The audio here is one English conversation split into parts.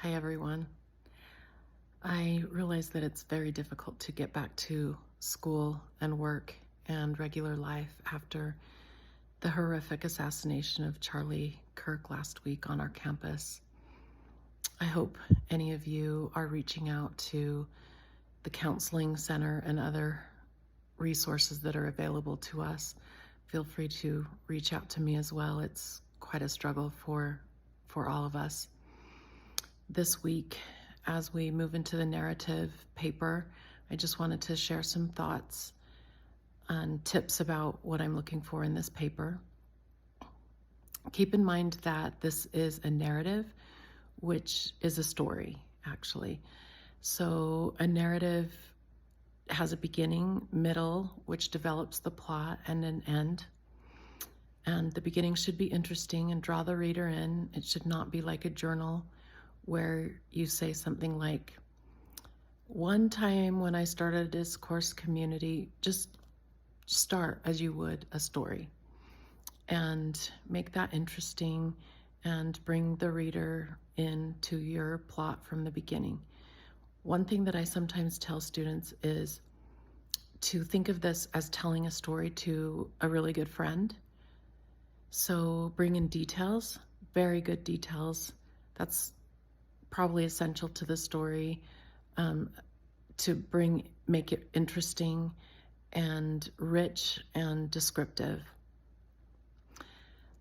Hi, everyone. I realize that it's very difficult to get back to school and work and regular life after the horrific assassination of Charlie Kirk last week on our campus. I hope any of you are reaching out to the counseling center and other resources that are available to us. Feel free to reach out to me as well. It's quite a struggle for all of us. This week, as we move into the narrative paper, I just wanted to share some thoughts and tips about what I'm looking for in this paper. Keep in mind that this is a narrative, which is a story, actually. So a narrative has a beginning, middle, which develops the plot, and an end. And the beginning should be interesting and draw the reader in. It should not be like a journal where you say something like, one time when I started a discourse community. Just start as you would a story and make that interesting and bring the reader into your plot from the beginning. One thing that I sometimes tell students is to think of this as telling a story to a really good friend. So bring in details, very good details. That's probably essential to the story, to make it interesting and rich and descriptive.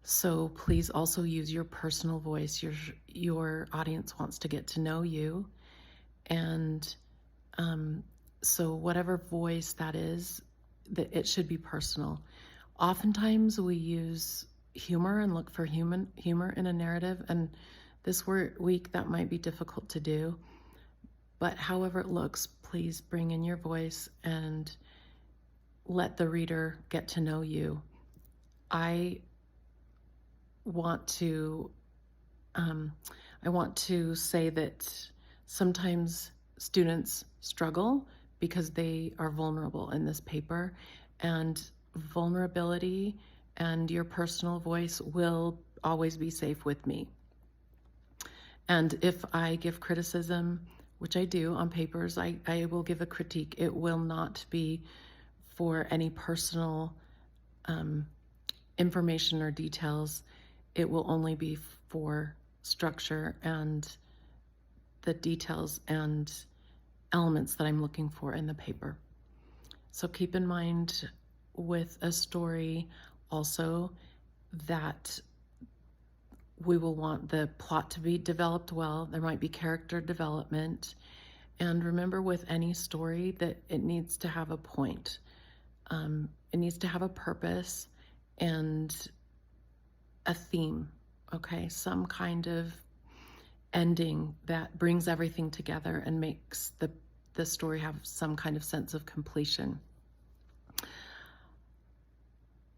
So please also use your personal voice. Your audience wants to get to know you, and so whatever voice that is, that it should be personal. Oftentimes we use humor and look for humor in a narrative, and this week that might be difficult to do, but however it looks, please bring in your voice and let the reader get to know you. I want to say that sometimes students struggle because they are vulnerable in this paper, and vulnerability and your personal voice will always be safe with me. And if I give criticism, which I do on papers, I will give a critique. It will not be for any personal information or details. It will only be for structure and the details and elements that I'm looking for in the paper. So keep in mind with a story also that we will want the plot to be developed well. There might be character development. And remember, with any story, that it needs to have a point. It needs to have a purpose and a theme, okay? Some kind of ending that brings everything together and makes the story have some kind of sense of completion.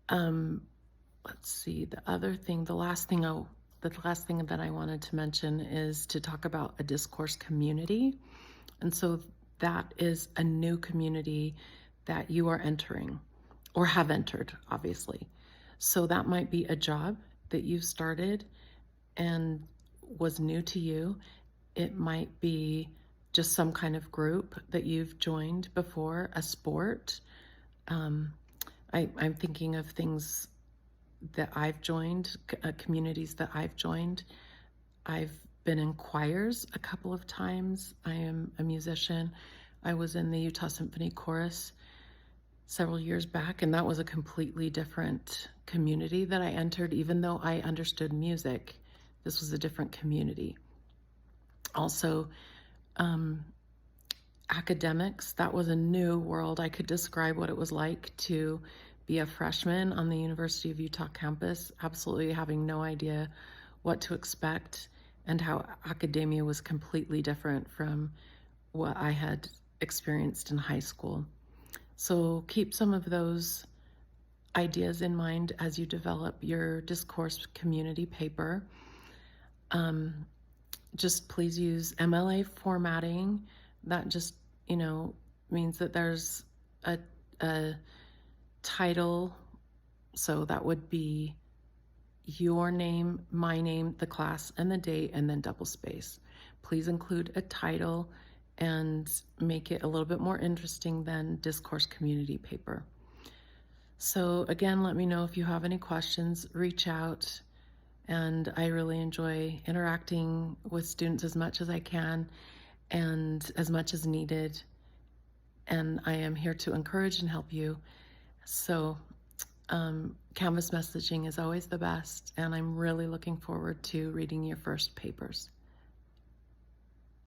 Let's see, the last thing that I wanted to mention is to talk about a discourse community. And so that is a new community that you are entering or have entered, obviously. So that might be a job that you've started and was new to you. It might be just some kind of group that you've joined before, a sport. I'm thinking of things that I've joined, communities that I've joined. I've been in choirs a couple of times. I am a musician. I was in the Utah Symphony Chorus several years back, and that was a completely different community that I entered. Even though I understood music, this was a different community. Also, academics, that was a new world. I could describe what it was like to be a freshman on the University of Utah campus, absolutely having no idea what to expect, and how academia was completely different from what I had experienced in high school. So keep some of those ideas in mind as you develop your discourse community paper. Just please use MLA formatting. That just, means that there's a title. So that would be, your name, my name, the class, and the date, and then double space. Please include a title and make it a little bit more interesting than Discourse community paper. So again, let me know if you have any questions, reach out. And I really enjoy interacting with students as much as I can and as much as needed. And I am here to encourage and help you. So Canvas messaging is always the best, and I'm really looking forward to reading your first papers.